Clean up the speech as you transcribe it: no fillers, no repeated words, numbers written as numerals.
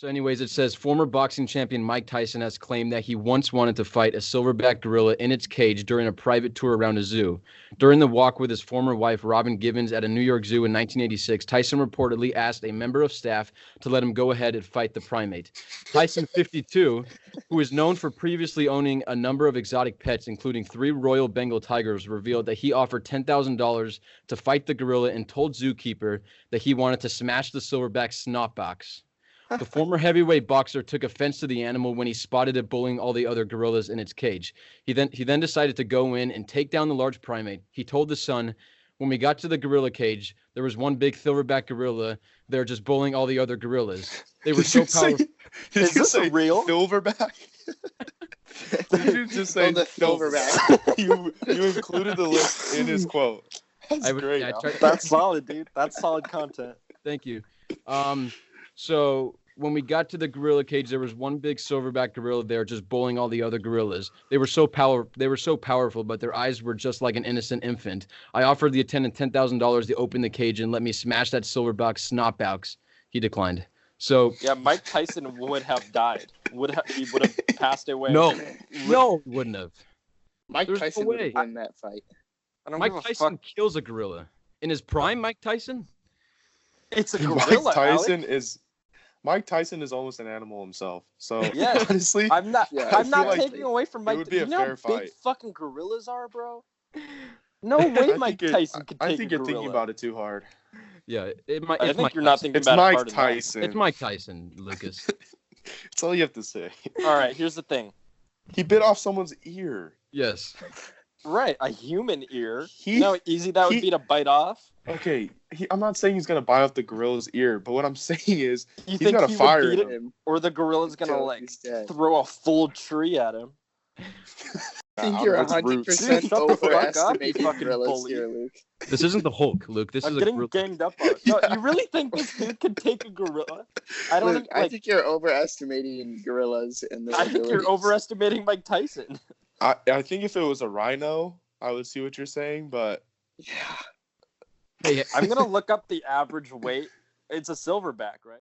So anyways, it says former boxing champion Mike Tyson has claimed that he once wanted to fight a silverback gorilla in its cage during a private tour around a zoo. During the walk with his former wife, Robin Givens, at a New York zoo in 1986, Tyson reportedly asked a member of staff to let him go ahead and fight the primate. Tyson, 52, who is known for previously owning a number of exotic pets, including 3 Royal Bengal tigers, revealed that he offered $10,000 to fight the gorilla and told Zookeeper that he wanted to smash the silverback's snot box. The former heavyweight boxer took offense to the animal when he spotted it bullying all the other gorillas in its cage. He then decided to go in and take down the large primate. He told the Sun, when we got to the gorilla cage, there was one big silverback gorilla there just bullying all the other gorillas. They were so powerful. Is this real? Silverback? Did you just say the silverback? You included the list in his quote. That's great. That's solid, dude. That's solid content. Thank you. So when we got to the gorilla cage, there was one big silverback gorilla there just bullying all the other gorillas. They were so powerful, but their eyes were just like an innocent infant. I offered the attendant $10,000 to open the cage and let me smash that silverback snot box. He declined. So yeah, Mike Tyson would have died. He would have passed away. No, he wouldn't have. Mike Tyson would have won that fight. Mike Tyson kills a gorilla in his prime. Mike Tyson. It's a gorilla. Mike Tyson is almost an animal himself. So yeah, honestly, I'm not taking away from Mike. It would be a fair fight. How big fucking gorillas are, bro? No way, Mike Tyson could take a gorilla. I think you're thinking about it too hard. Yeah, I think you're not thinking about it hard enough. It's Mike Tyson. It's Mike Tyson, Lucas. That's all you have to say. All right, here's the thing. He bit off someone's ear. Yes. Right, a human ear. You know how easy that would be to bite off? Okay, I'm not saying he's going to bite off the gorilla's ear, but what I'm saying is he's got to fire him. Or the gorilla's going to throw a full tree at him. I think you're 100% overestimating gorillas here, Luke. This isn't the Hulk, Luke. This is getting ganged up on. No, you really think this dude could take a gorilla? I think you're overestimating gorillas. I think you're overestimating Mike Tyson. I think if it was a rhino, I would see what you're saying, but yeah. Hey, I'm gonna look up the average weight. It's a silverback, right?